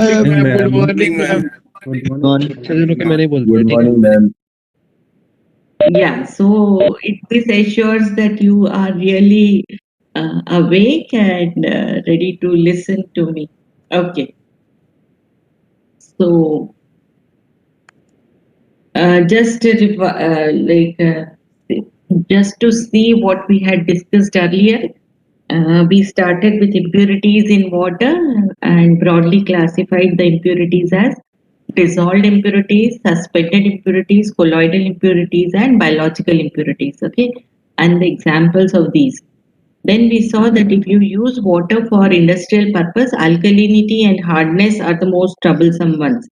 morning, Good ma'am. morning, ma'am. Good morning. अच्छा चलो कि मैं नहीं बोलता Good हूँ, ठीक है. morning, ma'am. Yeah, so this assures that you are really awake and ready to listen to me. Okay, so just to just to see what we had discussed earlier, we started with impurities in water and broadly classified the impurities as dissolved impurities, suspended impurities, colloidal impurities, and biological impurities. Okay, and the examples of these. Then we saw that if you use water for industrial purpose, alkalinity and hardness are the most troublesome ones.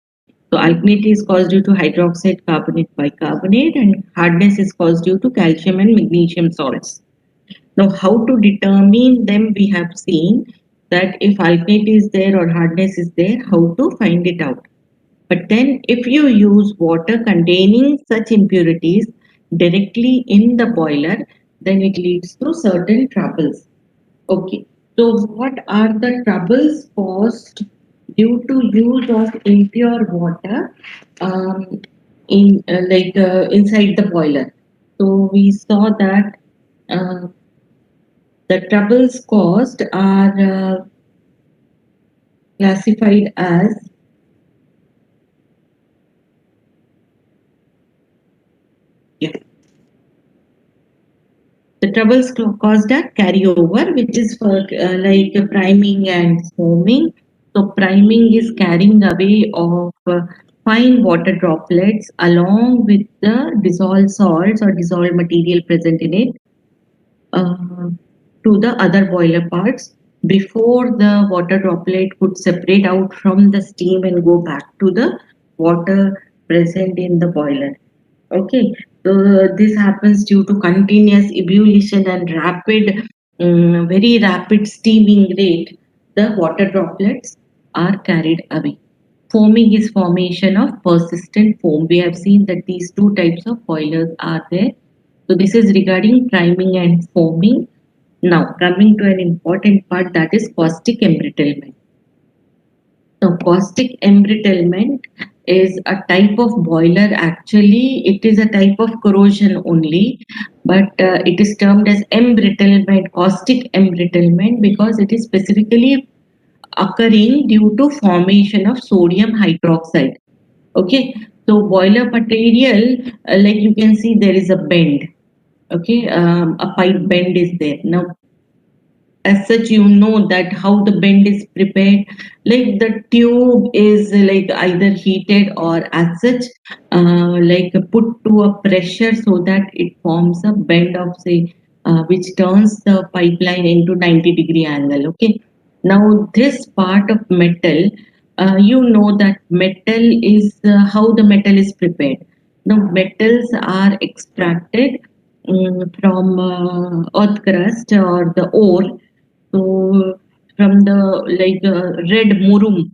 So alkalinity is caused due to hydroxide carbonate bicarbonate, and hardness is caused due to calcium and magnesium salts. Now, how to determine them, we have seen that if alkalinity is there or hardness is there, how to find it out. But then, if you use water containing such impurities directly in the boiler, then it leads to certain troubles. Okay, so what are the troubles caused due to use of impure water um, inside the boiler? So we saw that uh, the troubles caused are classified as yeah, the troubles caused are carryover, which is for priming and foaming. So priming is carrying away of fine water droplets along with the dissolved salts or dissolved material present in it uh, to the other boiler parts before the water droplet could separate out from the steam and go back to the water present in the boiler. Okay, so this happens due to continuous ebullition and very rapid steaming rate. The water droplets are carried away. Foaming is formation of persistent foam. We have seen that these two types of boilers are there. So this is regarding priming and foaming. Now coming to an important part, that is caustic embrittlement. So caustic embrittlement is a type of boiler. Actually, it is a type of corrosion only, but it is termed as embrittlement, caustic embrittlement, because it is specifically occurring due to formation of sodium hydroxide. Okay, so boiler material, like you can see, there is a bend. Okay, a pipe bend is there. Now, as such, you know that how the bend is prepared, like the tube is like either heated or as such put to a pressure so that it forms a bend of say which turns the pipeline into 90-degree angle. Okay, now this part of metal, you know that metal is how the metal is prepared. Now metals are extracted from earth crust or the ore. So from the red murum,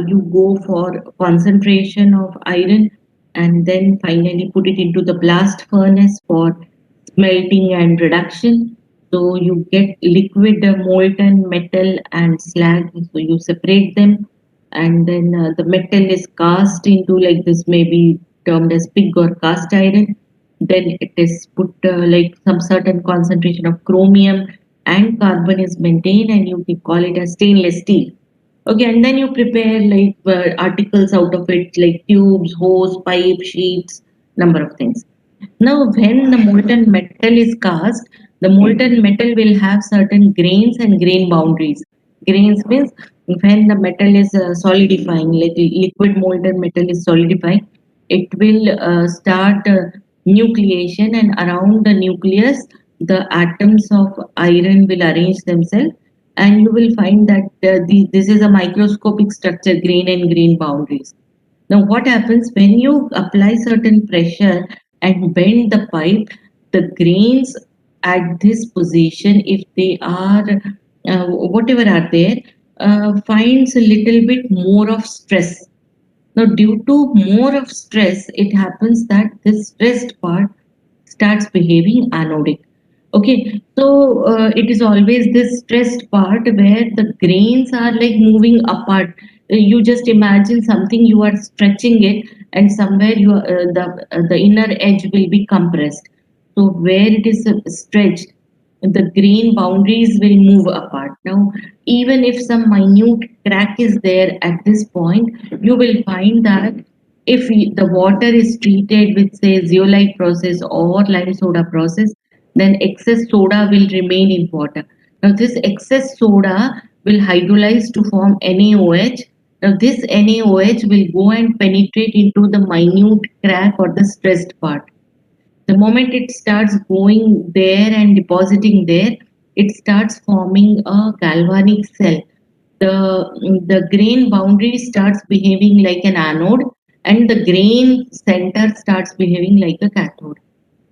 you go for concentration of iron and then finally put it into the blast furnace for smelting and reduction. So you get liquid molten metal and slag. So you separate them, and then the metal is cast into like this, maybe termed as pig or cast iron. Then it is put like some certain concentration of chromium and carbon is maintained, and you can call it as stainless steel. Okay, and then you prepare articles out of it, like tubes, hose, pipe, sheets, number of things. Now, when the molten metal is cast, the molten metal will have certain grains and grain boundaries. Grains means when the metal is solidifying, like liquid molten metal is solidifying, it will start nucleation, and around the nucleus, the atoms of iron will arrange themselves, and you will find that this is a microscopic structure, grain and grain boundaries. Now, what happens when you apply certain pressure and bend the pipe, the grains at this position, if they are whatever are there, finds a little bit more of stress. Now, due to more of stress, it happens that this stressed part starts behaving anodic. Okay, so it is always this stressed part where the grains are like moving apart. You just imagine something, you are stretching it, and somewhere the inner edge will be compressed. So where it is stretched, the grain boundaries will move apart. Now, even if some minute crack is there at this point, you will find that if the water is treated with, say, zeolite process or lime soda process, then excess soda will remain in water. Now, this excess soda will hydrolyze to form NaOH. Now, this NaOH will go and penetrate into the minute crack or the stressed part. The moment it starts going there and depositing there, it starts forming a galvanic cell. The grain boundary starts behaving like an anode, and the grain center starts behaving like a cathode.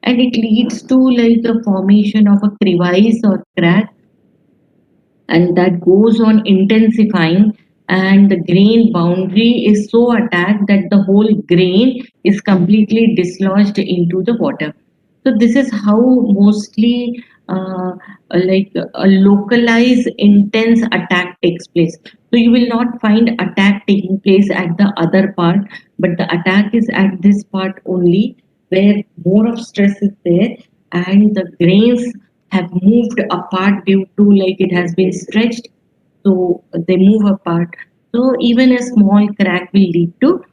And it leads to like the formation of a crevice or crack, and that goes on intensifying, and the grain boundary is so attacked that the whole grain is completely dislodged into the water. So this is how mostly like a localized intense attack takes place. So you will not find attack taking place at the other part, but the attack is at this part only, where more of stress is there, and the grains have moved apart due to like it has been stretched, so they move apart. So even a small crack will lead to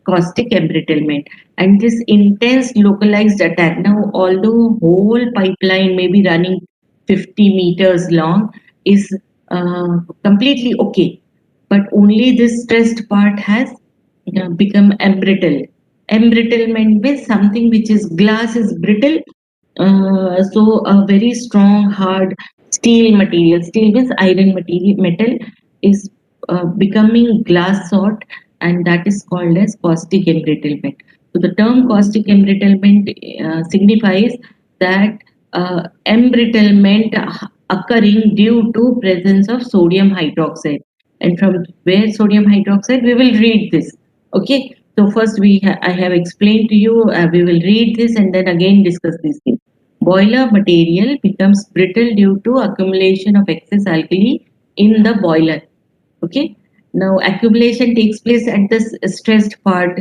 caustic embrittlement, and this intense localized attack. Now, although whole pipeline may be running 50 meters long, is completely okay, but only this stressed part has become embrittled. Embrittlement means something which is glass is brittle, so a very strong, hard steel material. Steel means iron material. Metal is becoming glass sort, and that is called as caustic embrittlement. So the term caustic embrittlement signifies that embrittlement occurring due to presence of sodium hydroxide. And from where sodium hydroxide, we will read this. Okay. So first I have explained to you. We will read this and then again discuss these things. Boiler material becomes brittle due to accumulation of excess alkali in the boiler. Okay. Now accumulation takes place at the stressed part.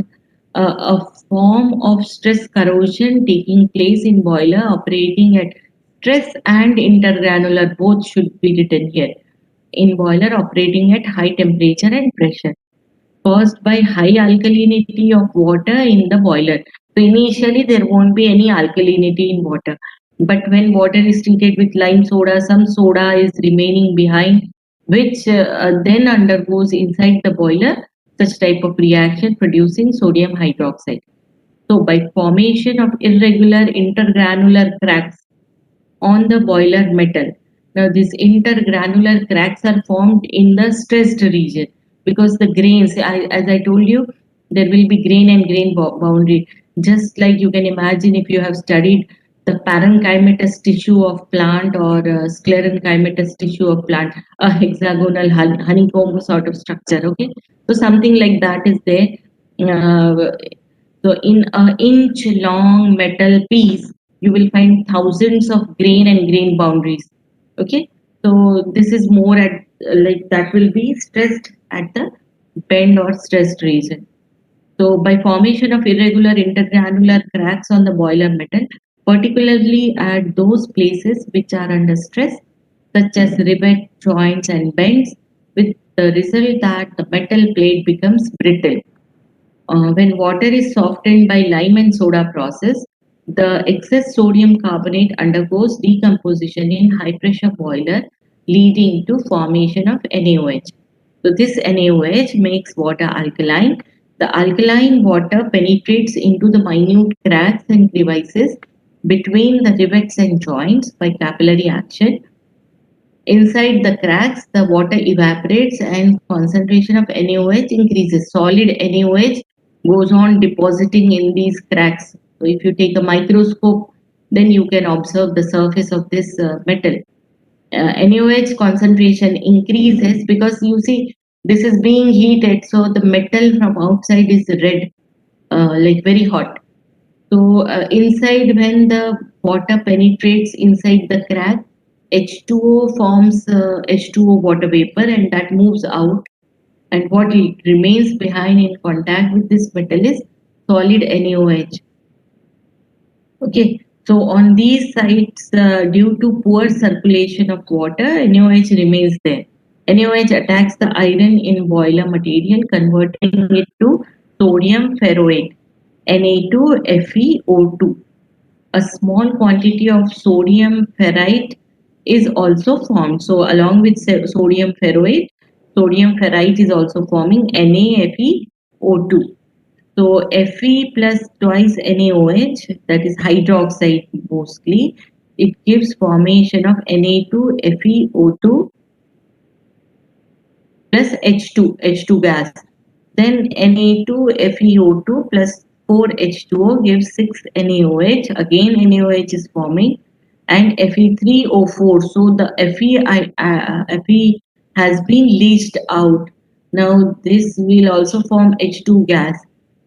A form of stress corrosion taking place in boiler operating at stress and intergranular both should be written here. In boiler operating at high temperature and pressure caused by high alkalinity of water in the boiler. So initially there won't be any alkalinity in water. But when water is treated with lime soda, some soda is remaining behind, which then undergoes inside the boiler such type of reaction producing sodium hydroxide. So by formation of irregular intergranular cracks on the boiler metal. Now, these intergranular cracks are formed in the stressed region because the grains, as I told you, there will be grain and grain boundary. Just like you can imagine if you have studied the parenchymatous tissue of plant or sclerenchymatous tissue of plant, a hexagonal honeycomb sort of structure. Okay, so something like that is there. Uh, so in an inch long metal piece, you will find thousands of grain and grain boundaries. Okay, so this is more at like that will be stressed at the bend or stressed region. So by formation of irregular intergranular cracks on the boiler metal, particularly at those places which are under stress, such as rivet, joints, and bends, with the result that the metal plate becomes brittle. When water is softened by lime and soda process, the excess sodium carbonate undergoes decomposition in high pressure boiler, leading to formation of NaOH. So this NaOH makes water alkaline. The alkaline water penetrates into the minute cracks and crevices between the rivets and joints by capillary action. Inside the cracks, the water evaporates and concentration of NaOH increases. Solid NaOH goes on depositing in these cracks. So if you take a microscope, then you can observe the surface of this metal. NaOH concentration increases because you see this is being heated, so the metal from outside is red, like very hot. So inside, when the water penetrates inside the crack, H2O forms H2O water vapor, and that moves out. and what remains behind in contact with this metal is solid NaOH. Okay, so on these sites, due to poor circulation of water, NaOH remains there. NaOH attacks the iron in boiler material, converting it to sodium ferroate, Na2FeO2. A small quantity of sodium ferrite is also formed. So, along with sodium ferrite is also forming NaFeO2. So Fe plus twice NaOH, that is hydroxide mostly, it gives formation of Na2FeO2 plus H2 gas. Then Na2FeO2 plus 4H2O gives 6 NaOH. Again NaOH is forming and Fe3O4. So the Fe has been leached out. Now this will also form H2 gas.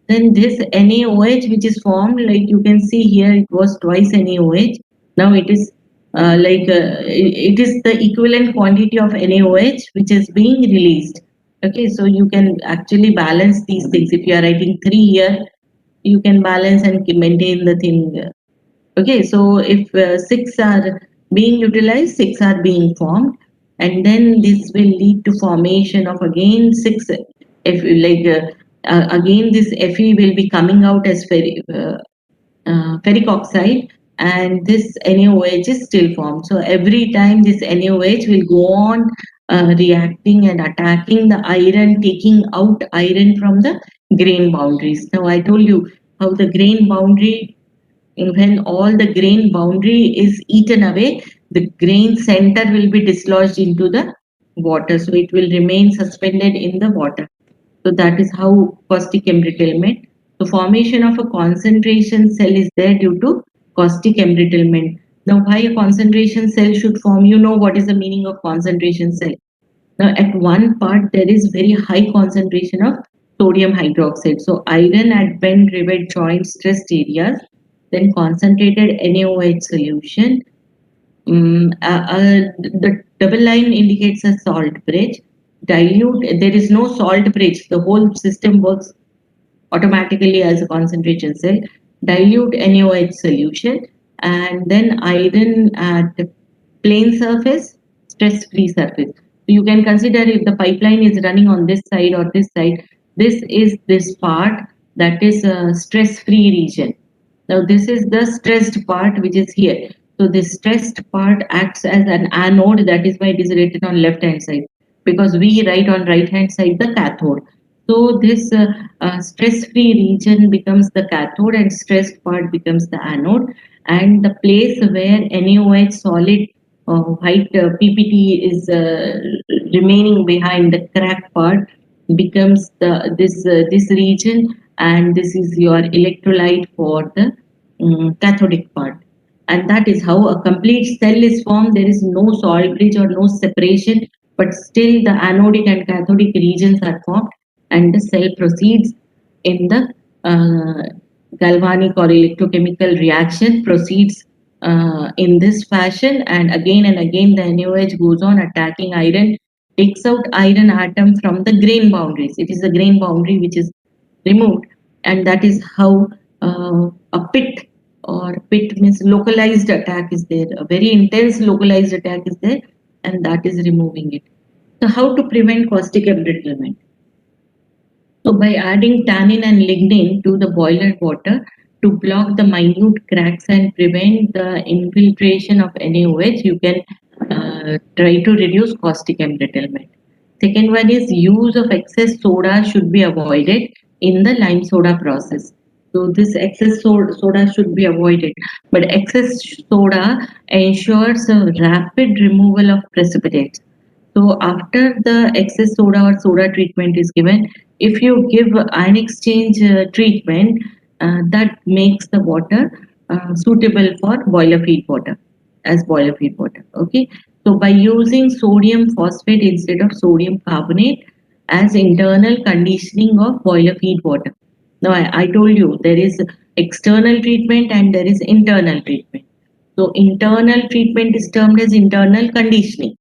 Then this NaOH which is formed, like you can see here, it was twice NaOH. Now it is it is the equivalent quantity of NaOH which is being released. Okay, so you can actually balance these things. If you are writing 3 here, you can balance and maintain the thing. Okay, so if 6 are being utilized, 6 are being formed, and then this will lead to formation of again 6. If again this Fe will be coming out as ferric oxide, and this NaOH is still formed. So every time this NaOH will go on reacting and attacking the iron, taking out iron from the grain boundaries. Now I told you how the grain boundary, when all the grain boundary is eaten away, the grain center will be dislodged into the water. So it will remain suspended in the water. So that is how caustic embrittlement. The formation of a concentration cell is there due to caustic embrittlement. Now, why a concentration cell should form? You know what is the meaning of concentration cell. Now, at one part, there is very high concentration of sodium hydroxide. So, iron at bend rivet joint stressed areas, then concentrated NaOH solution. The double line indicates a salt bridge. Dilute, there is no salt bridge. The whole system works automatically as a concentration cell. Dilute NaOH solution, and then iron at plane surface, stress-free surface. So you can consider if the pipeline is running on this side or this side, this is this part, that is a stress-free region. Now this is the stressed part which is here. So this stressed part acts as an anode, that is why it is written on left hand side, because we write on right hand side the cathode. So this stress-free region becomes the cathode and stressed part becomes the anode, and the place where NaOH solid white PPT is remaining behind, the crack part becomes this region, and this is your electrolyte for the cathodic part. And that is how a complete cell is formed. There is no salt bridge or no separation, but still the anodic and cathodic regions are formed, and the cell proceeds in the galvanic or electrochemical reaction proceeds in this fashion, and again the NaOH goes on attacking iron, takes out iron atom from the grain boundaries. It is the grain boundary which is removed, and that is how a pit, or pit means localized attack is there. A very intense localized attack is there, and that is removing it. So how to prevent caustic embrittlement? So by adding tannin and lignin to the boiler water to block the minute cracks and prevent the infiltration of NaOH, you can try to reduce caustic embrittlement. Second one is use of excess soda should be avoided in the lime soda process. So this excess soda should be avoided, but excess soda ensures a rapid removal of precipitates. So after the excess soda or soda treatment is given, if you give ion exchange treatment, that makes the water suitable for boiler feed water, as boiler feed water. Okay. So by using sodium phosphate instead of sodium carbonate as internal conditioning of boiler feed water. Now I told you there is external treatment and there is internal treatment. So internal treatment is termed as internal conditioning.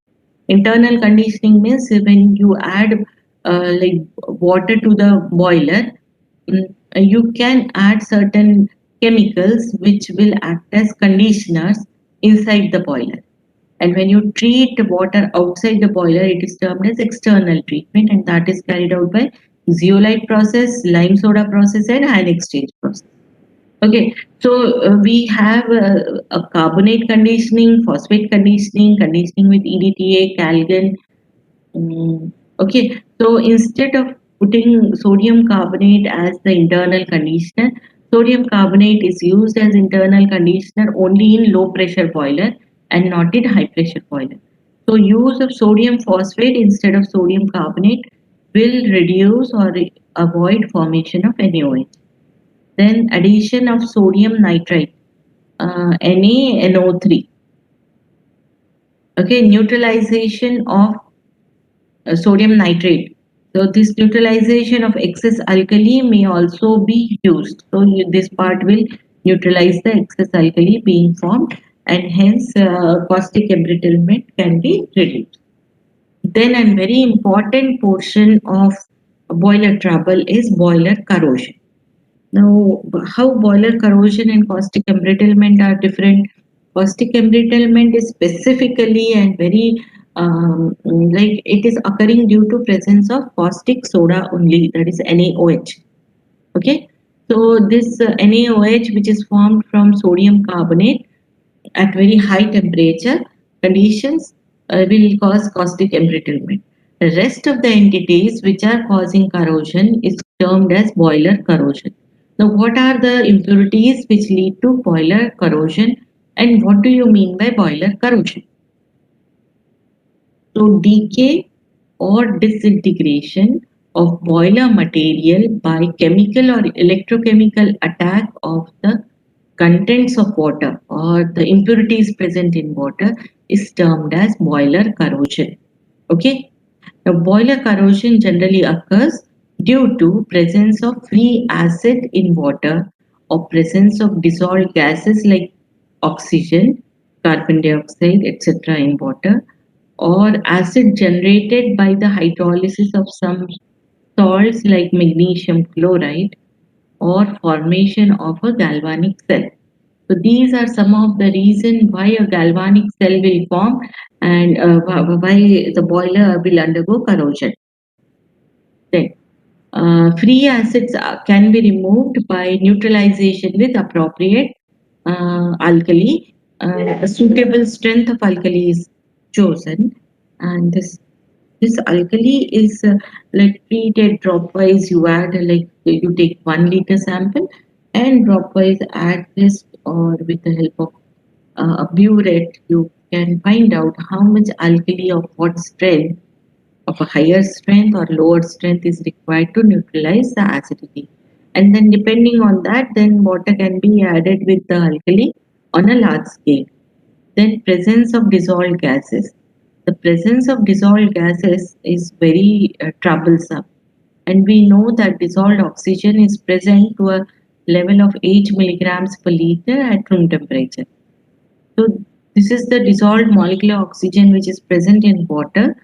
Internal conditioning means when you add like water to the boiler, you can add certain chemicals which will act as conditioners inside the boiler. And when you treat water outside the boiler, it is termed as external treatment, and that is carried out by zeolite process, lime soda process, and ion exchange process. Okay, so we have a carbonate conditioning, phosphate conditioning, conditioning with EDTA, Calgon. Okay, so instead of putting sodium carbonate as the internal conditioner, sodium carbonate is used as internal conditioner only in low pressure boiler and not in high pressure boiler. So use of sodium phosphate instead of sodium carbonate will reduce or avoid formation of NaOH. Then addition of sodium nitrite, NaNO3. Okay, neutralization of sodium nitrate. So this neutralization of excess alkali may also be used. So this part will neutralize the excess alkali being formed, and hence caustic embrittlement can be reduced. Then a very important portion of boiler trouble is boiler corrosion. Now, how boiler corrosion and caustic embrittlement are different? Caustic embrittlement is specifically and very like it is occurring due to presence of caustic soda only, that is NaOH. Okay, so this NaOH, which is formed from sodium carbonate at very high temperature conditions, will cause caustic embrittlement. The rest of the entities which are causing corrosion is termed as boiler corrosion. Now, what are the impurities which lead to boiler corrosion, and what do you mean by boiler corrosion? So, decay or disintegration of boiler material by chemical or electrochemical attack of the contents of water or the impurities present in water is termed as boiler corrosion. Okay. Now, boiler corrosion generally occurs due to presence of free acid in water or presence of dissolved gases like oxygen, carbon dioxide, etc. in water, or acid generated by the hydrolysis of some salts like magnesium chloride or formation of a galvanic cell. So these are some of the reason why a galvanic cell will form, and why the boiler will undergo corrosion. Then free acids can be removed by neutralization with appropriate alkali. A suitable strength of alkali is chosen, and this alkali is like treated dropwise. You add like you take 1 liter sample and dropwise add this, or with the help of a burette, you can find out how much alkali of what strength, of a higher strength or lower strength, is required to neutralize the acidity. And then depending on that, then water can be added with the alkali on a large scale. Then presence of dissolved gases. The presence of dissolved gases is very troublesome. And we know that dissolved oxygen is present to a level of 8 milligrams per liter at room temperature. So this is the dissolved molecular oxygen which is present in water,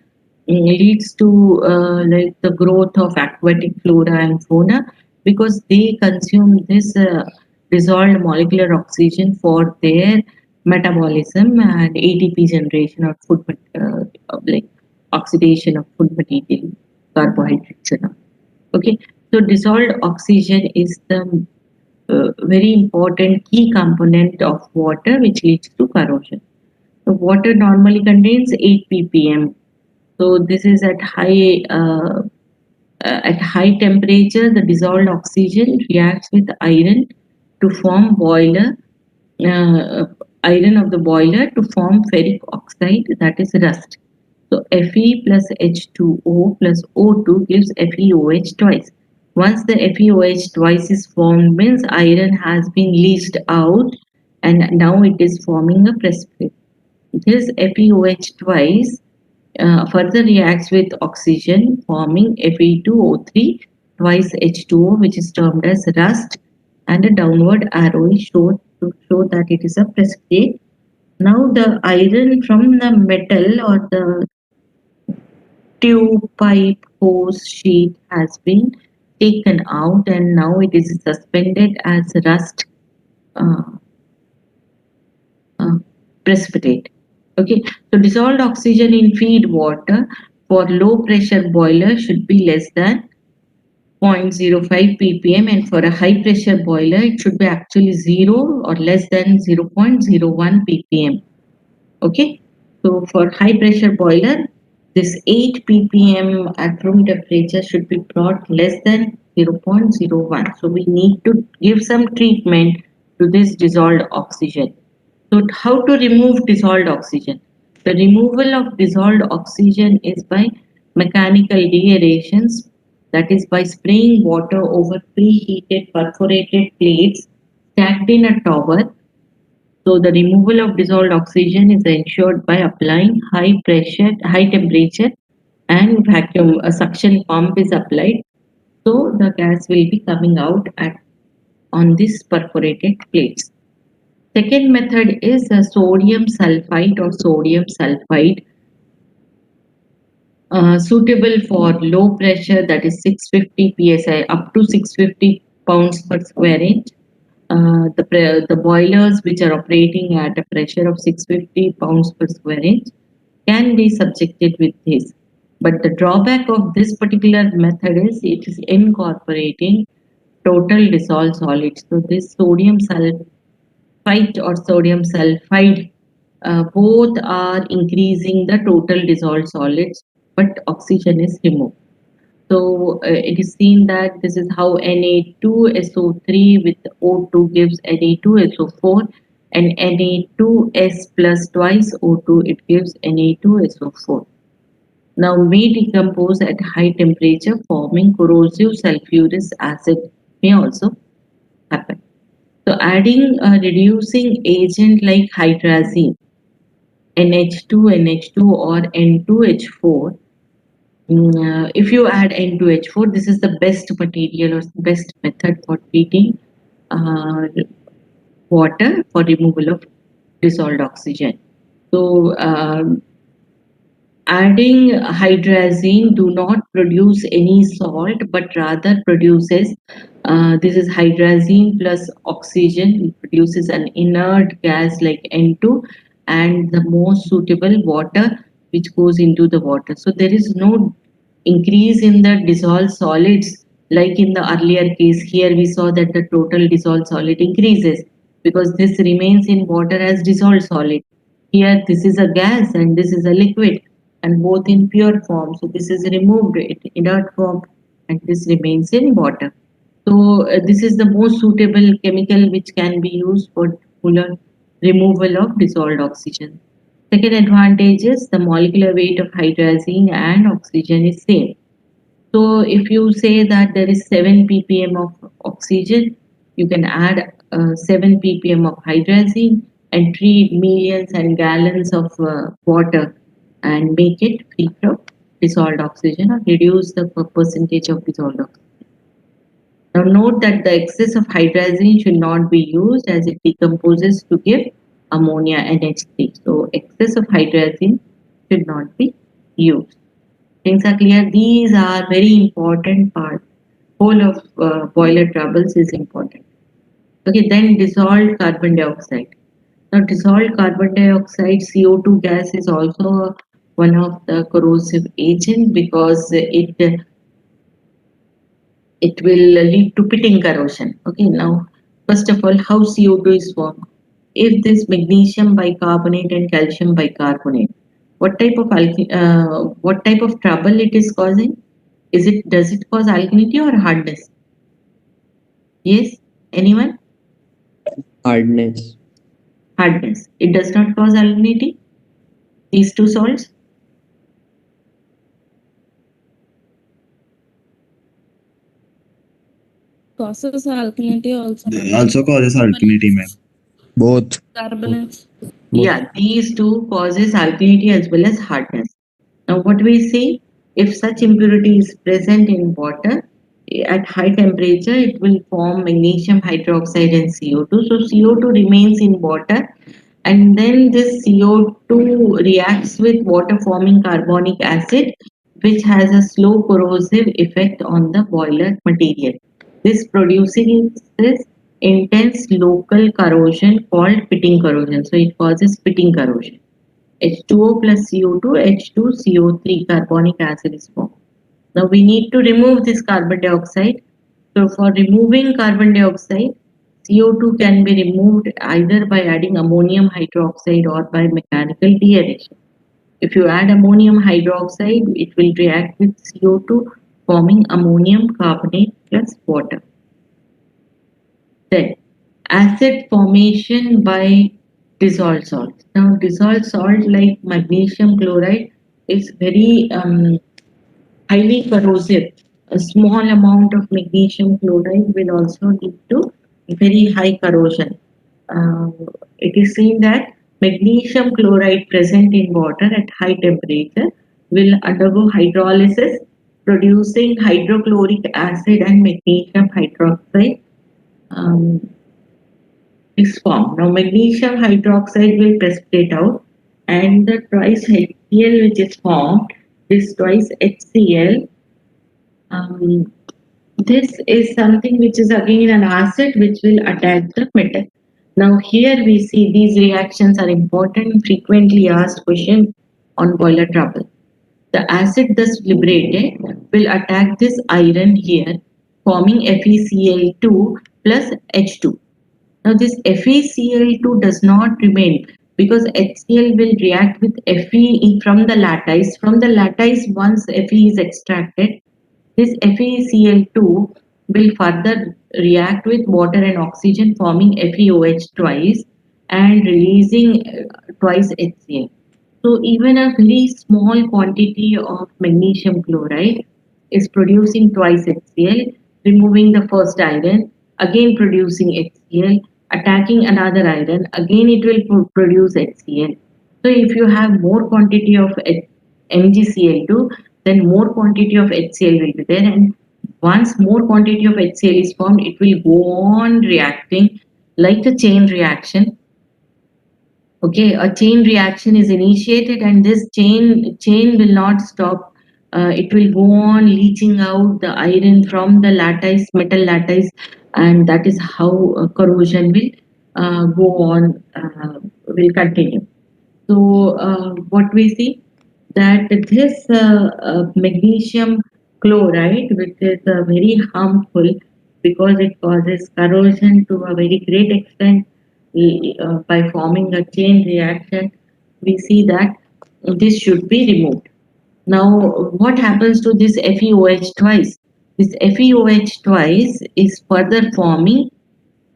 leads to like the growth of aquatic flora and fauna, because they consume this dissolved molecular oxygen for their metabolism and ATP generation or like oxidation of food material, carbohydrates and all. Okay, so dissolved oxygen is the very important key component of water which leads to corrosion. So water normally contains 8 ppm. So this is at high temperature. The dissolved oxygen reacts with iron to form uh, iron of the boiler to form ferric oxide, that is rust. So Fe plus H2O plus O2 gives FeOH twice. Once the FeOH twice is formed, means iron has been leached out and now it is forming a precipitate. This FeOH twice further reacts with oxygen, forming Fe2O3 twice H2O, which is termed as rust, and a downward arrow is shown to show that it is a precipitate. Now the iron from the metal or the tube, pipe, hose, sheet has been taken out and now it is suspended as rust uh, uh, precipitate. Okay, so dissolved oxygen in feed water for low pressure boiler should be less than 0.05 ppm, and for a high pressure boiler it should be actually 0 or less than 0.01 ppm. Okay, so for high pressure boiler, this 8 ppm at room temperature should be brought less than 0.01. So we need to give some treatment to this dissolved oxygen. So how to remove dissolved oxygen? The removal of dissolved oxygen is by mechanical deaerations, that is by spraying water over preheated perforated plates stacked in a tower. So the removal of dissolved oxygen is ensured by applying high pressure, high temperature and vacuum. A suction pump is applied. So the gas will be coming out at on these perforated plates. Second method is sodium sulfite or sodium sulfide, suitable for low pressure, that is 650 psi up to 650 pounds per square inch. The boilers which are operating at a pressure of 650 pounds per square inch can be subjected with this. But the drawback of this particular method is it is incorporating total dissolved solids. So this sodium sulfite or sodium sulfide, both are increasing the total dissolved solids, but oxygen is removed. So it is seen that this is how Na2SO3 with O2 gives Na2SO4, and Na2S plus twice O2 it gives Na2SO4. Now may decompose at high temperature forming corrosive sulfurous acid may also happen. So adding a reducing agent like hydrazine, NH2, NH2 or N2H4. If you add N2H4, this is the best material or best method for treating uh, water for removal of dissolved oxygen. So, adding hydrazine do not produce any salt, but rather produces this is hydrazine plus oxygen. It produces an inert gas like N2 and the most suitable water which goes into the water. So there is no increase in the dissolved solids like in the earlier case. Here we saw that the total dissolved solid increases because this remains in water as dissolved solid. Here this is a gas and this is a liquid and both in pure form. So this is removed in inert form and this remains in water. So this is the most suitable chemical which can be used for fuller removal of dissolved oxygen. Second advantage is the molecular weight of hydrazine and oxygen is same. So if you say that there is 7 ppm of oxygen, you can add 7 ppm of hydrazine and treat millions and gallons of water and make it free from dissolved oxygen or reduce the percentage of dissolved oxygen. Now note that the excess of hydrazine should not be used as it decomposes to give ammonia NH3. So excess of hydrazine should not be used. Things are clear. These are very important part. Whole of boiler troubles is important. Okay, then dissolved carbon dioxide. Now dissolved carbon dioxide CO2 gas is also one of the corrosive agent because it will lead to pitting corrosion. Okay, now first of all, how CO2 is formed? If this magnesium bicarbonate and calcium bicarbonate, what type of trouble it is causing? Does it cause alkalinity or hardness? Yes, anyone? Hardness. Hardness. It does not cause alkalinity. These two salts. Causes alkalinity also, They ma'am. also causes alkalinity, ma'am. Both. Carbonates. Both. Yeah, these two causes alkalinity as well as hardness. Now, what we say, if such impurity is present in water at high temperature, it will form magnesium hydroxide and CO2. So CO2 remains in water, and then this CO2 reacts with water forming carbonic acid. which has a slow corrosive effect on the boiler material. This produces this intense local corrosion called pitting corrosion. So it causes pitting corrosion. H2O plus CO2, H2CO3 carbonic acid is formed. Now we need to remove this carbon dioxide. So for removing carbon dioxide, CO2 can be removed either by adding ammonium hydroxide or by mechanical deaeration. If you add ammonium hydroxide, it will react with CO2 forming ammonium carbonate plus water. Then acid formation by dissolved salt. Now dissolved salt like magnesium chloride is very highly corrosive. A small amount of magnesium chloride will also lead to very high corrosion. Uh, it is seen that magnesium chloride present in water at high temperature will undergo hydrolysis, producing hydrochloric acid and magnesium hydroxide um, is formed. Now, magnesium hydroxide will precipitate out, and the twice HCl which is formed, this twice HCl, um, this is something which is again an acid which will attack the metal. Now here we see these reactions are important, frequently asked question on boiler trouble. The acid thus liberated will attack this iron here, forming FeCl2 plus H2. Now this FeCl2 does not remain because HCl will react with Fe from the lattice. From the lattice, once Fe is extracted, this FeCl2 will further react with water and oxygen, forming FeOH twice and releasing twice HCl. So even a very small quantity of magnesium chloride is producing twice HCl, removing the first iron, again producing HCl, attacking another iron, again it will produce HCl. So if you have more quantity of MgCl2, then more quantity of HCl will be there, and once more quantity of HCl is formed, it will go on reacting like a chain reaction. Okay, a chain reaction is initiated, and this chain will not stop. It will go on leaching out the iron from the lattice, metal lattice, and that is how corrosion will go on, will continue. So what we see that this magnesium chloride, which is very harmful because it causes corrosion to a very great extent by forming a chain reaction, we see that this should be removed. Now, what happens to this FeOH twice? This FeOH twice is further forming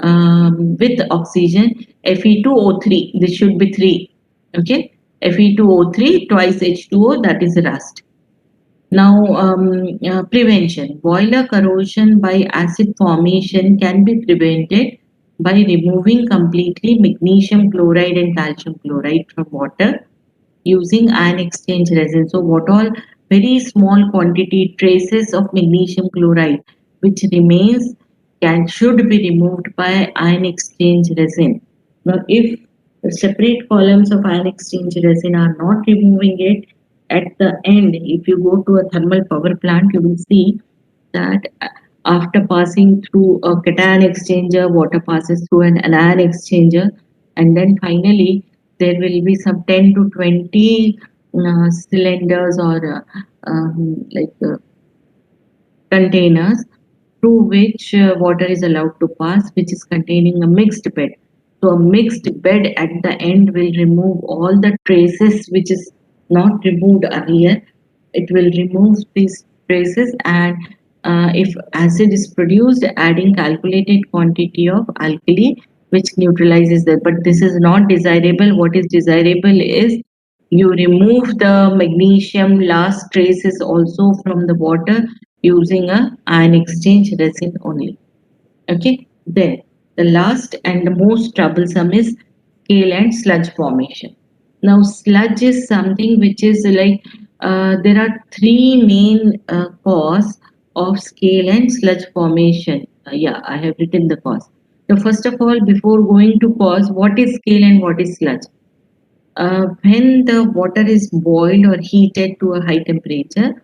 with oxygen Fe2O3. This should be 3. Okay, Fe2O3 twice H2O, that is rust. Now, prevention. Boiler corrosion by acid formation can be prevented by removing completely magnesium chloride and calcium chloride from water using ion exchange resin. So, what all very small quantity traces of magnesium chloride which remains should be removed by ion exchange resin. Now, if separate columns of ion exchange resin are not removing it, at the end, if you go to a thermal power plant, you will see that after passing through a cation exchanger, water passes through an anion exchanger, and then finally there will be some 10 to 20 cylinders or containers through which water is allowed to pass, which is containing a mixed bed. So a mixed bed at the end will remove all the traces which is not removed earlier. It will remove these traces, and if acid is produced, adding calculated quantity of alkali which neutralizes that. But this is not desirable. What is desirable is you remove the magnesium last traces also from the water using a ion exchange resin only. Okay, then the last and the most troublesome is scale and sludge formation. Now, sludge is something which is like there are three main cause of scale and sludge formation. Yeah, I have written the cause. So, first of all, before going to cause, what is scale and what is sludge? When the water is boiled or heated to a high temperature,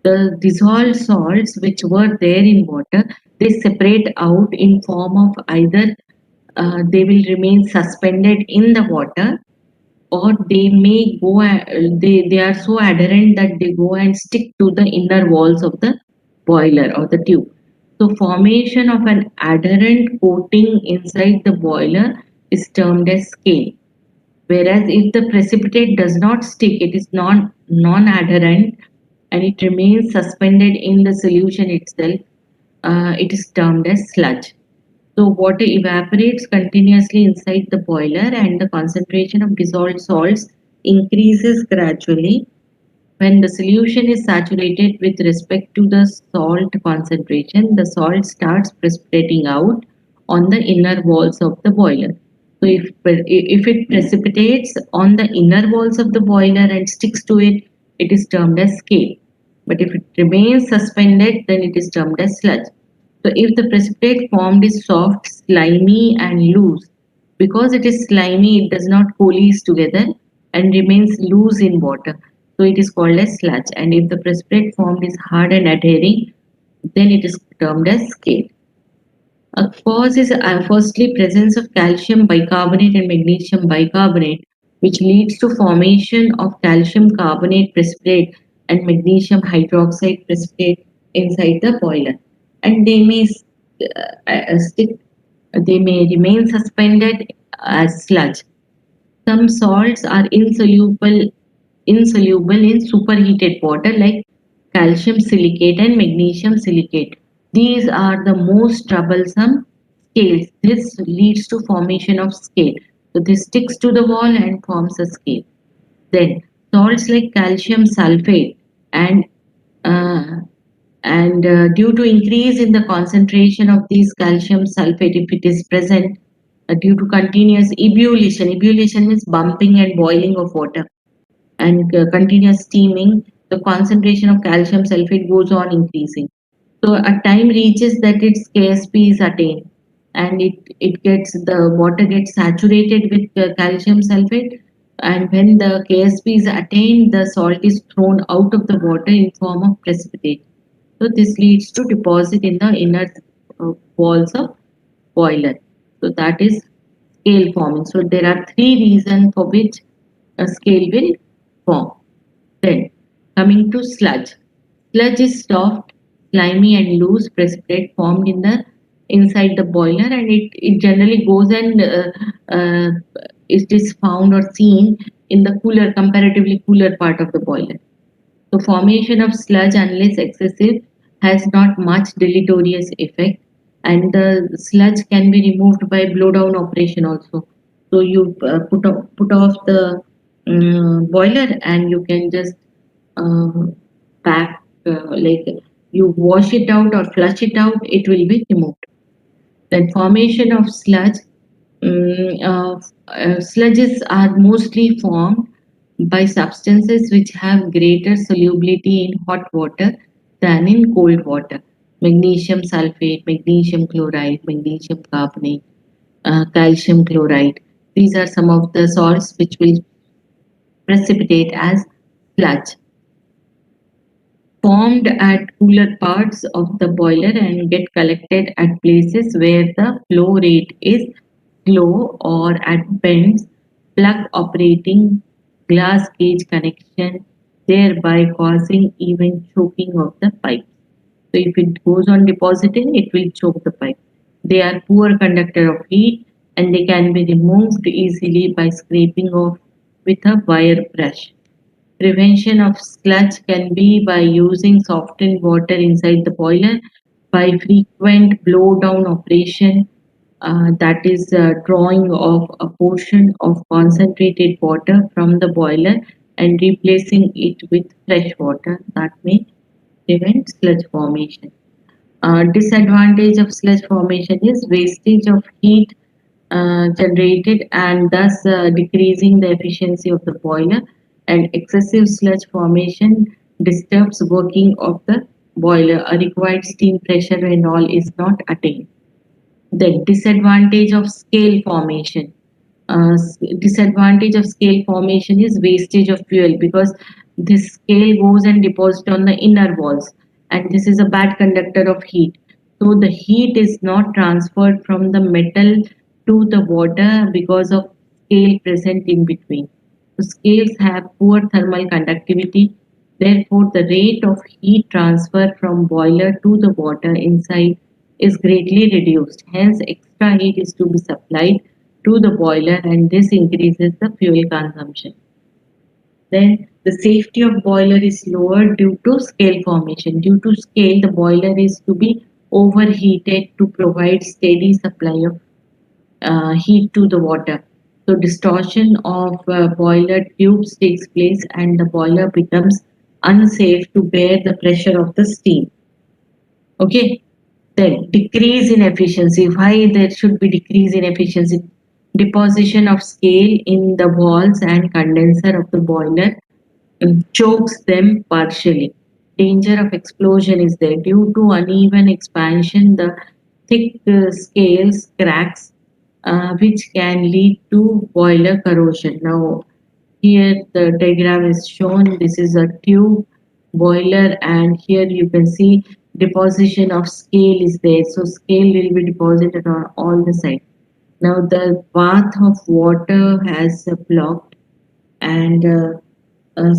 the dissolved salts which were there in water, they separate out in form of either they will remain suspended in the water, or they may go they are so adherent that they go and stick to the inner walls of the boiler or the tube. So formation of an adherent coating inside the boiler is termed as scale. Whereas if the precipitate does not stick, it is non-adherent and it remains suspended in the solution itself, it is termed as sludge. So water evaporates continuously inside the boiler and the concentration of dissolved salts increases gradually. When the solution is saturated with respect to the salt concentration, the salt starts precipitating out on the inner walls of the boiler. So if it precipitates on the inner walls of the boiler and sticks to it, it is termed as scale. But if it remains suspended, then it is termed as sludge. So if the precipitate formed is soft, slimy and loose, because it is slimy, it does not coalesce together and remains loose in water. So it is called as sludge. And if the precipitate formed is hard and adhering, then it is termed as scale. A cause is firstly presence of calcium bicarbonate and magnesium bicarbonate, which leads to formation of calcium carbonate precipitate and magnesium hydroxide precipitate inside the boiler. And they may stick, they may remain suspended as sludge. Some salts are insoluble in superheated water like calcium silicate and magnesium silicate. These are the most troublesome scales. This leads to formation of scale. So this sticks to the wall and forms a scale. Then salts like calcium sulfate and uh, due to increase in the concentration of these calcium sulfate, if it is present, due to continuous ebullition means bumping and boiling of water, and continuous steaming, the concentration of calcium sulfate goes on increasing. So a time reaches that its KSP is attained, and it gets the water gets saturated with calcium sulfate, and when the KSP is attained, the salt is thrown out of the water in form of precipitate. So this leads to deposit in the inner walls of boiler. So that is scale forming. So there are three reasons for which a scale will form. Then coming to sludge. Sludge is soft, slimy and loose precipitate formed in the inside the boiler, and it generally goes and uh, it is found or seen in the cooler, comparatively cooler part of the boiler. So formation of sludge, unless excessive, has not much deleterious effect, and the sludge can be removed by blowdown operation also. So you put off the boiler and you can just pack like you wash it out or flush it out, it will be removed. Then formation of sludge. Sludges are mostly formed by substances which have greater solubility in hot water than in cold water. Magnesium sulfate, magnesium chloride, magnesium carbonate, calcium chloride. These are some of the salts which will precipitate as sludge, formed at cooler parts of the boiler and get collected at places where the flow rate is slow or at vents, plug operating glass gauge connection, thereby causing even choking of the pipe. So if it goes on depositing, it will choke the pipe. They are poor conductor of heat and they can be removed easily by scraping off with a wire brush. Prevention of sludge can be by using softened water inside the boiler, by frequent blow down operation, that is drawing off a portion of concentrated water from the boiler and replacing it with fresh water that may prevent sludge formation. Disadvantage of sludge formation is wastage of heat generated and thus decreasing the efficiency of the boiler, and excessive sludge formation disturbs working of the boiler. A required steam pressure and all is not attained. The disadvantage of scale formation. Disadvantage of scale formation is wastage of fuel because this scale goes and deposits on the inner walls, and this is a bad conductor of heat. So the heat is not transferred from the metal to the water because of scale present in between. So scales have poor thermal conductivity. Therefore, the rate of heat transfer from boiler to the water inside is greatly reduced. Hence, extra heat is to be supplied to the boiler, and this increases the fuel consumption. Then the safety of boiler is lower due to scale formation. Due to scale, the boiler is to be overheated to provide steady supply of heat to the water. So distortion of boiler tubes takes place and the boiler becomes unsafe to bear the pressure of the steam. Okay. Then decrease in efficiency. Why there should be decrease in efficiency? Deposition of scale in the walls and condenser of the boiler chokes them partially. Danger of explosion is there. Due to uneven expansion, the thick scales cracks, which can lead to boiler corrosion. Now, here the diagram is shown. This is a tube boiler, and here you can see deposition of scale is there. So, scale will be deposited on all the sides. Now, the path of water has blocked, and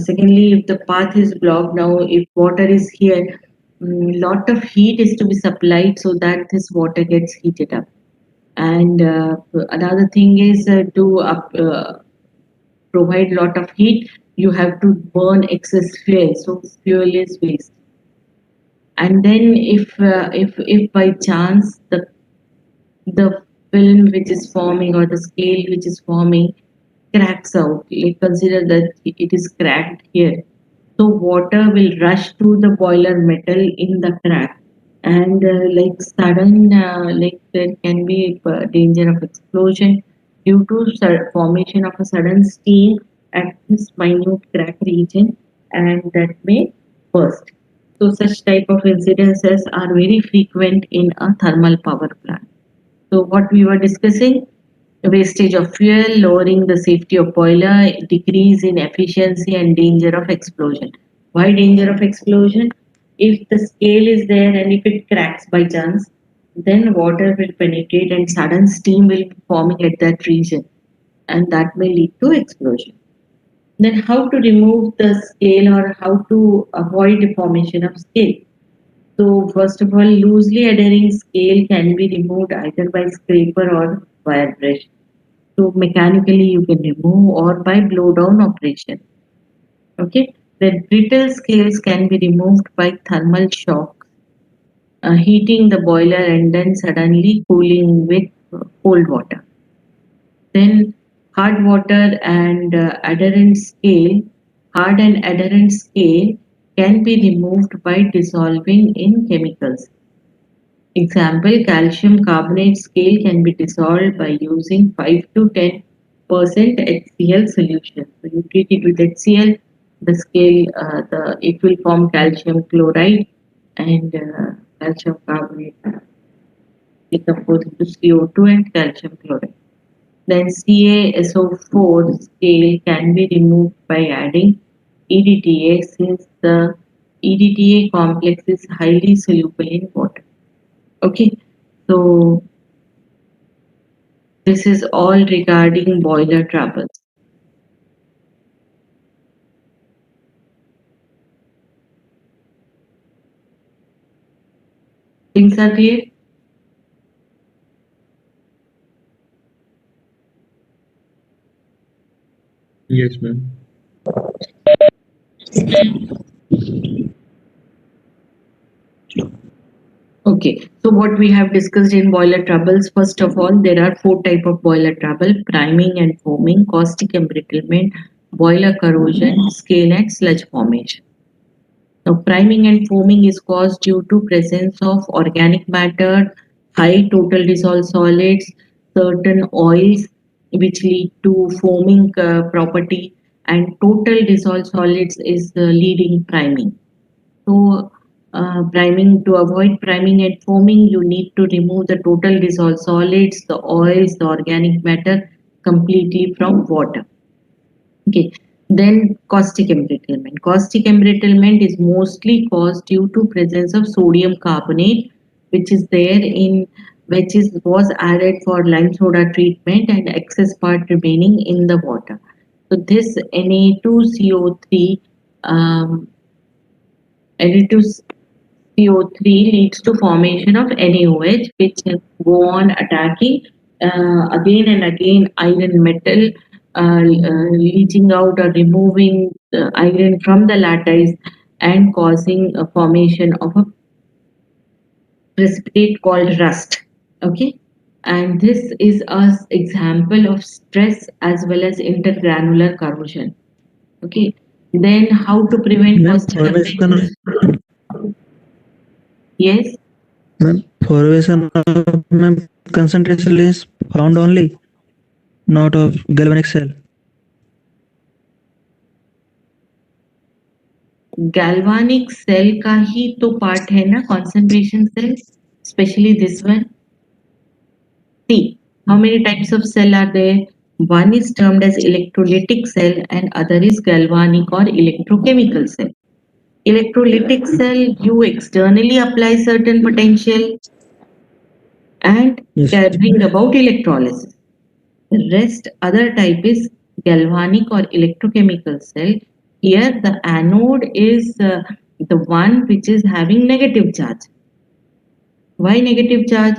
secondly, if the path is blocked, now if water is here, lot of heat is to be supplied so that this water gets heated up. And another thing is provide lot of heat, you have to burn excess fuel, so fuel is waste. And then if by chance the film which is forming or the scale which is forming cracks out, like consider that it is cracked here. So water will rush to the boiler metal in the crack, and like sudden, like there can be danger of explosion due to formation of a sudden steam at this minute crack region, and that may burst. So such type of incidences are very frequent in a thermal power plant. So what we were discussing, wastage of fuel, lowering the safety of boiler, decrease in efficiency and danger of explosion. Why danger of explosion? If the scale is there and if it cracks by chance, then water will penetrate and sudden steam will be forming at that region, and that may lead to explosion. Then how to remove the scale or how to avoid the formation of scale? So first of all, loosely adhering scale can be removed either by scraper or wire brush. So mechanically you can remove or by blow down operation. Okay. The brittle scales can be removed by thermal shock, heating the boiler and then suddenly cooling with cold water. Then hard water and adherent scale, hard and adherent scale can be removed by dissolving in chemicals. Example, calcium carbonate scale can be dissolved by using 5 to 10% HCl solution. So you treat it with HCl, the scale, it will form calcium chloride and calcium carbonate decompose into CO2 and calcium chloride. Then CaSO4 scale can be removed by adding EDTA since the EDTA complex is highly soluble in water. Okay, so this is all regarding boiler troubles. Things are clear? Yes, ma'am. Okay, so what we have discussed in boiler troubles, first of all, there are four type of boiler trouble: priming and foaming, caustic embrittlement, boiler corrosion, scale and sludge formation. Now, priming and foaming is caused due to presence of organic matter, high total dissolved solids, certain oils which lead to foaming property, and total dissolved solids is the leading priming. So, priming to avoid priming and foaming, you need to remove the total dissolved solids, the oils, the organic matter, completely from water. Okay. Then caustic embrittlement. Caustic embrittlement is mostly caused due to presence of sodium carbonate, which is there in which is was added for lime soda treatment and excess part remaining in the water. So this Na2CO3 um, Na2CO3 leads to formation of NaOH, which go on attacking again and again iron metal, leaching out or removing the iron from the lattice and causing a formation of a precipitate called rust. Okay, and this is a example of stress as well as intergranular corrosion. Okay, then how to prevent Ma'am, caustic formation, embrittlement? Yes. ma'am, formation of ma'am concentration is found only, not of galvanic cell. Galvanic cell का ही तो part है ना concentration cell, especially this one. See, how many types of cell are there? One is termed as electrolytic cell and other is galvanic or electrochemical cell. Electrolytic cell, you externally apply certain potential and Yes. bring about electrolysis. The rest other type is galvanic or electrochemical cell. Here the anode is the one which is having negative charge. Why negative charge?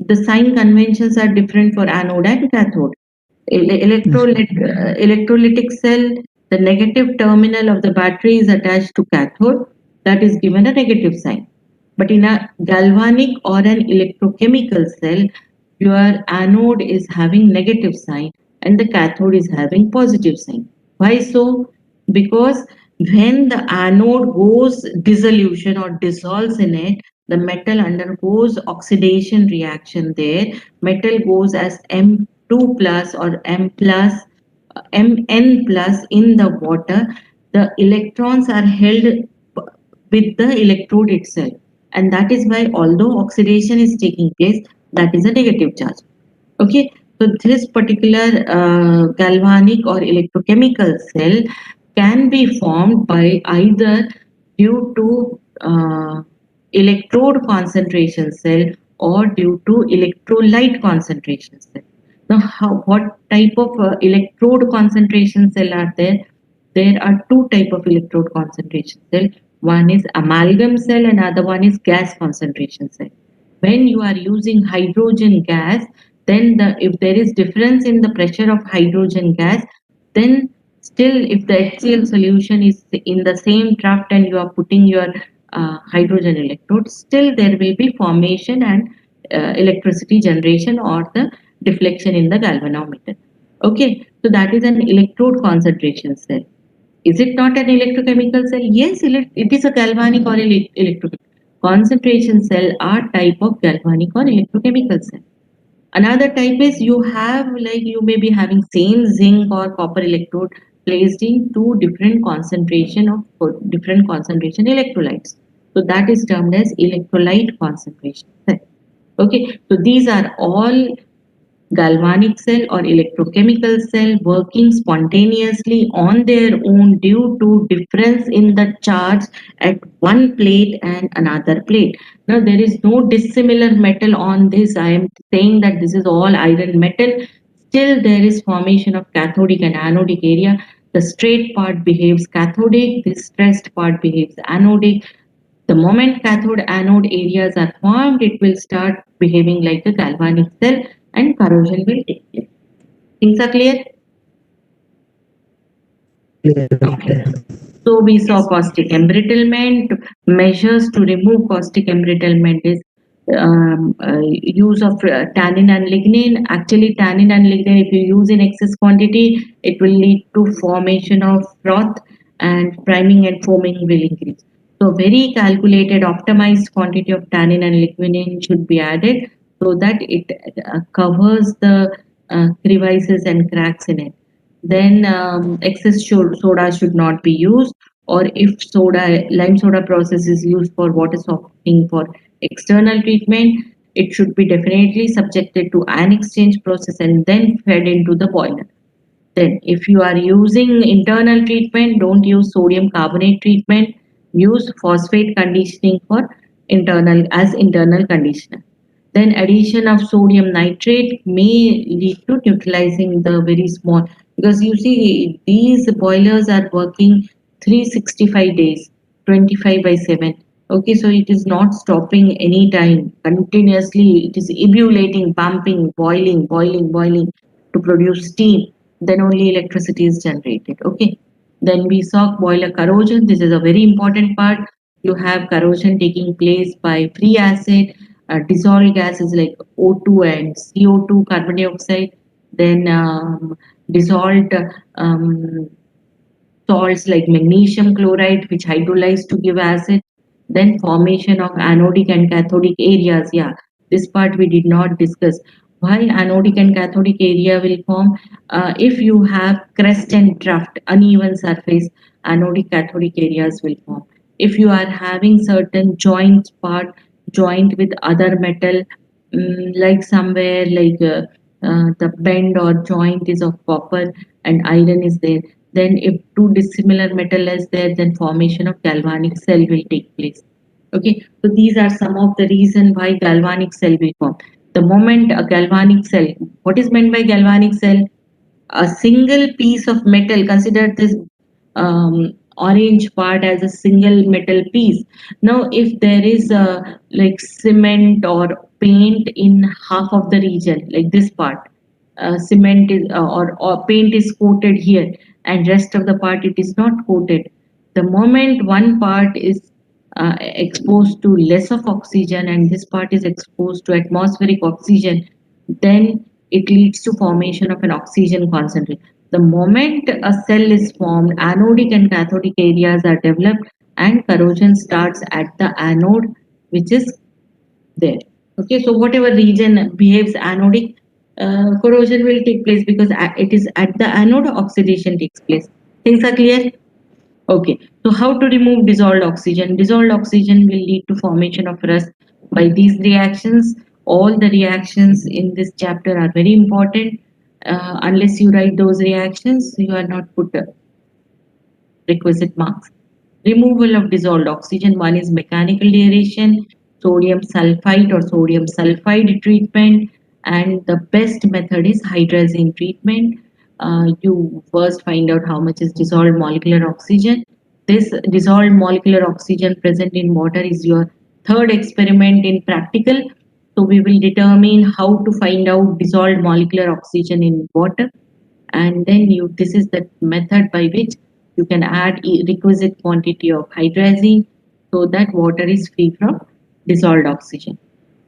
The sign conventions are different for anode and cathode. Electrolytic cell, the negative terminal of the battery is attached to cathode, that is given a negative sign. But in a galvanic or an electrochemical cell, your anode is having negative sign and the cathode is having positive sign. Why so? Because when the anode goes dissolution or dissolves in it, the metal undergoes oxidation reaction there. Metal goes as M2 plus or M plus, Mn plus in the water. The electrons are held with the electrode itself. And that is why although oxidation is taking place, that is a negative charge. Okay, so this particular galvanic or electrochemical cell can be formed by either due to electrode concentration cell or due to electrolyte concentration cell. Now, what type of electrode concentration cell are there? There are two type of electrode concentration cell. One is amalgam cell and other one is gas concentration cell. When you are using hydrogen gas, then if there is difference in the pressure of hydrogen gas, then still if the HCl solution is in the same draft and you are putting your hydrogen electrode, still there will be formation and electricity generation or the deflection in the galvanometer. Okay, so that is an electrode concentration cell. Is it not an electrochemical cell? Yes, it is a galvanic or electrochemical. Concentration cell are type of galvanic or electrochemical cell. Another type is you have like you may be having same zinc or copper electrode placed in two different concentration of different concentration electrolytes. So that is termed as electrolyte concentration cell. Okay, so these are all galvanic cell or electrochemical cell working spontaneously on their own due to difference in the charge at one plate and another plate. Now there is no dissimilar metal on this. I am saying that this is all iron metal. Still there is formation of cathodic and anodic area. The straight part behaves cathodic, the stressed part behaves anodic. The moment cathode anode areas are formed, it will start behaving like a galvanic cell and corrosion will take place. Things are clear? Clear. Okay. So we saw caustic embrittlement. Measures to remove caustic embrittlement is use of tannin and lignin. Actually, tannin and lignin, if you use in excess quantity, it will lead to formation of froth and priming and foaming will increase. So very calculated, optimized quantity of tannin and lignin should be added so that it covers the crevices and cracks in it. Then excess soda should not be used, or if lime soda process is used for water softening for external treatment, it should be definitely subjected to an exchange process and then fed into the boiler. Then, if you are using internal treatment, don't use sodium carbonate treatment. Use phosphate conditioning for internal conditioner. Then addition of sodium nitrate may lead to neutralizing the very small, because you see these boilers are working 365 days, 25 by 7. Okay, so it is not stopping any time. Continuously, it is ebulliting, pumping, boiling to produce steam. Then only electricity is generated. Okay. Then we saw boiler corrosion. This is a very important part. You have corrosion taking place by free acid, dissolved gases like O2 and CO2, carbon dioxide, then dissolved um, salts like magnesium chloride, which hydrolyze to give acid, then formation of anodic and cathodic areas. Yeah, this part we did not discuss. Why anodic and cathodic area will form? If you have crest and trough, uneven surface, anodic cathodic areas will form. If you are having certain joint with other metal, like somewhere like the bend or joint is of copper and iron is there, then if two dissimilar metal is there, then formation of galvanic cell will take place. Okay, so these are some of the reason why galvanic cell will form. The moment a galvanic cell, what is meant by galvanic cell? A single piece of metal, consider this orange part as a single metal piece. Now if there is a like cement or paint in half of the region, like this part, cement is or paint is coated here and rest of the part it is not coated. The moment one part is exposed to less of oxygen and this part is exposed to atmospheric oxygen, then it leads to formation of an oxygen concentrate. The moment a cell is formed, anodic and cathodic areas are developed and corrosion starts at the anode, which is there. Okay, so whatever region behaves anodic, corrosion will take place because it is at the anode oxidation takes place. Things are clear? Okay, so how to remove dissolved oxygen? Dissolved oxygen will lead to formation of rust by these reactions. All the reactions in this chapter are very important. Unless you write those reactions, you are not put requisite marks. Removal of dissolved oxygen. One is mechanical deaeration, sodium sulfite or sodium sulfide treatment, and the best method is hydrazine treatment. You first find out how much is dissolved molecular oxygen. This dissolved molecular oxygen present in water is your third experiment in practical. So we will determine how to find out dissolved molecular oxygen in water, and then you this is the method by which you can add requisite quantity of hydrazine so that water is free from dissolved oxygen.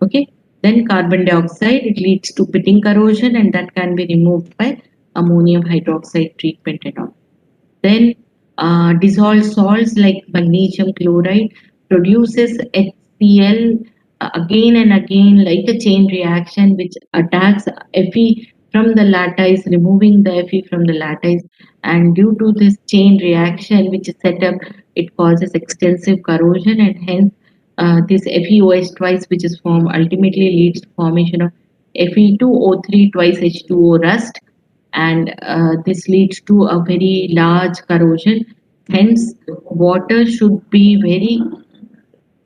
Okay, then carbon dioxide, it leads to pitting corrosion and that can be removed by ammonium hydroxide treatment and all. Then dissolved salts like magnesium chloride produces HCl again and again like a chain reaction which attacks Fe from the lattice, removing the Fe from the lattice. And due to this chain reaction which is set up, it causes extensive corrosion and hence this FeOH twice which is formed ultimately leads to formation of Fe2O3 twice H2O rust, and this leads to a very large corrosion. Hence, water should be very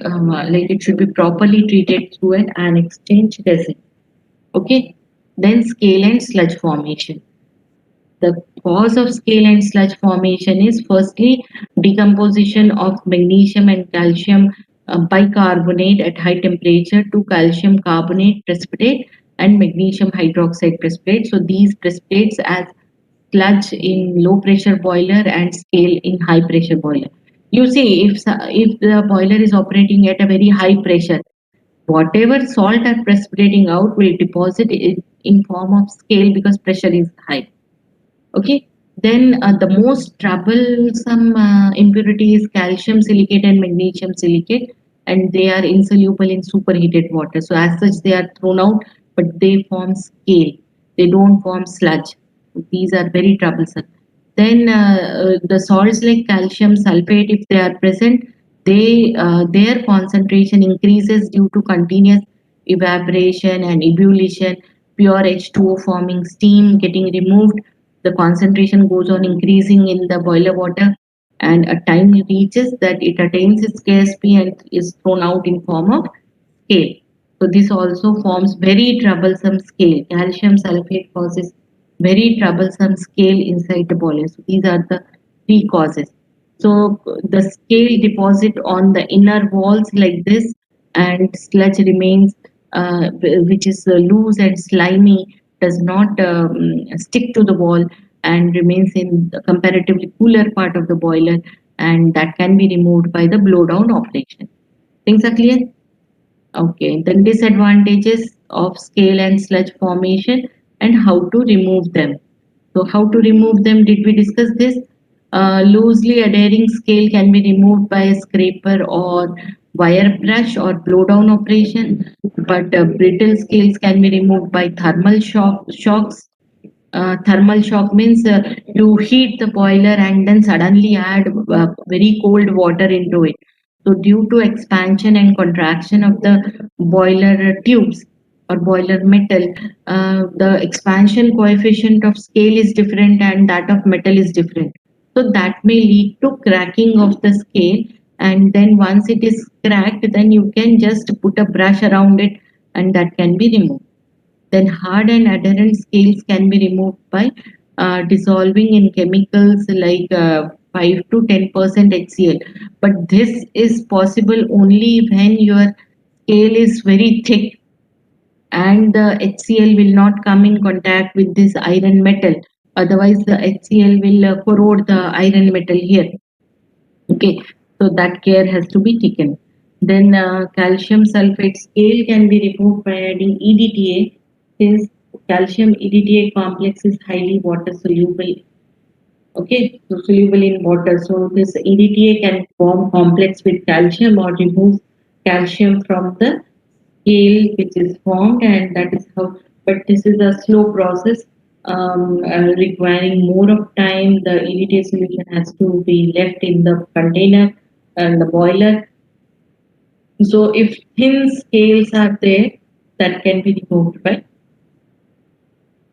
like it should be properly treated through an exchange resin. Okay, then scale and sludge formation. The cause of scale and sludge formation is firstly decomposition of magnesium and calcium bicarbonate at high temperature to calcium carbonate precipitate and magnesium hydroxide precipitate. So these precipitates as sludge in low pressure boiler and scale in high pressure boiler. You see, if the boiler is operating at a very high pressure, whatever salt are precipitating out will deposit it in form of scale because pressure is high. Okay, then the most troublesome impurity is calcium silicate and magnesium silicate, and they are insoluble in superheated water. So as such, they are thrown out, but they form scale. They don't form sludge. These are very troublesome. Then the salts like calcium sulfate, if they are present, their concentration increases due to continuous evaporation and ebullition, pure H2O forming steam getting removed. The concentration goes on increasing in the boiler water, and a time reaches that it attains its KSP and is thrown out in form of scale. So this also forms very troublesome scale. Calcium sulfate causes very troublesome scale inside the boiler. So these are the three causes. So the scale deposit on the inner walls like this, and sludge remains, which is loose and slimy, does not stick to the wall and remains in the comparatively cooler part of the boiler, and that can be removed by the blowdown operation. Things are clear? Okay, then disadvantages of scale and sludge formation and how to remove them. So how to remove them, did we discuss this? Loosely adhering scale can be removed by a scraper or wire brush or blowdown operation, but brittle scales can be removed by shocks. Thermal shock means you heat the boiler and then suddenly add very cold water into it. So due to expansion and contraction of the boiler tubes or boiler metal, the expansion coefficient of scale is different and that of metal is different. So that may lead to cracking of the scale, and then once it is cracked, then you can just put a brush around it and that can be removed. Then hard and adherent scales can be removed by dissolving in chemicals like 5 to 10% HCl. But this is possible only when your scale is very thick and the HCl will not come in contact with this iron metal. Otherwise, the HCl will corrode the iron metal here. Okay, so that care has to be taken. Then calcium sulfate scale can be removed by adding EDTA, since calcium EDTA complex is highly water soluble. Okay, so soluble in water. So this EDTA can form complex with calcium or remove calcium from the scale which is formed, and that is how. But this is a slow process, requiring more of time. The EDTA solution has to be left in the container and the boiler. So if thin scales are there, that can be removed by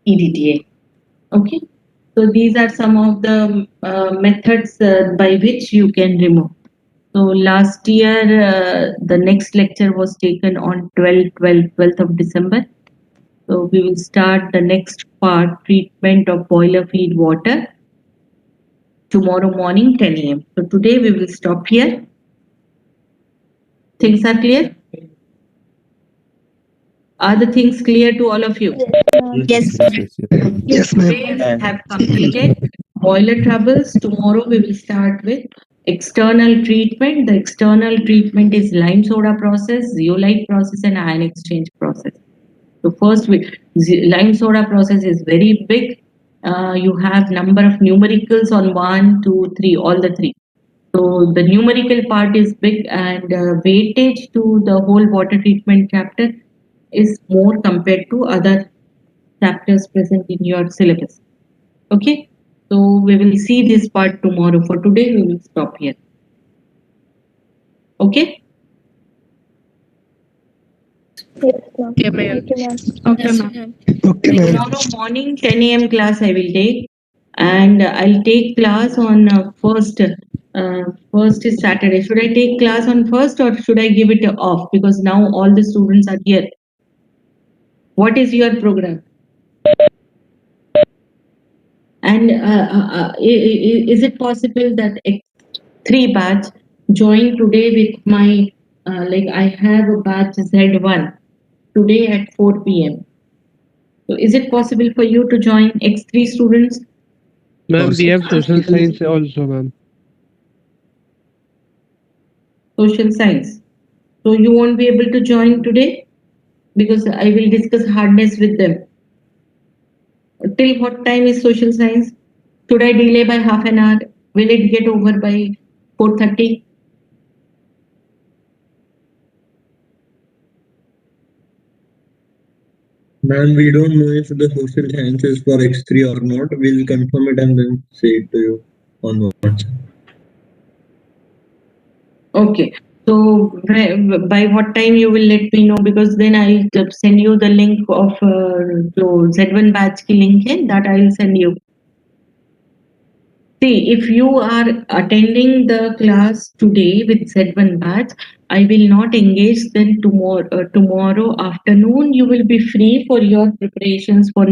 EDTA. Okay, so these are some of the methods by which you can remove. So last year, the next lecture was taken on 12th of December. So we will start the next part, treatment of boiler feed water, tomorrow morning 10 a.m. So today we will stop here. Things are clear? Are the things clear to all of you? Yes. Yes, ma'am. Today we have completed boiler troubles. Tomorrow we will start with external treatment. The external treatment is lime soda process, zeolite process, and ion exchange process. So first, lime soda process is very big. You have number of numericals on 1, 2, 3, all the three. So the numerical part is big, and weightage to the whole water treatment chapter is more compared to other chapters present in your syllabus. Okay, so we will see this part tomorrow. For today, we will stop here. Okay. Okay, ma'am. Okay, ma'am. Tomorrow morning, 10 a.m. class I will take, and I'll take class on first. First is Saturday. Should I take class on first or should I give it off? Because now all the students are here. What is your program? And is it possible that X3 batch join today with my, like I have a batch Z1 today at 4 p.m. So is it possible for you to join X3 students? Ma'am, we have social science also, ma'am. Social science. So you won't be able to join today because I will discuss hardness with them. Till what time is social science? Should I delay by half an hour? Will it get over by 4:30? Ma'am, we don't know if the social science is for X3 or not. We'll confirm it and then say it to you on WhatsApp. Okay. So by what time you will let me know, because then I'll send you the link of जो Z1 batch की link है, that I'll send you. See, if you are attending the class today with Z1 batch, I will not engage. Then tomorrow afternoon you will be free for your preparations for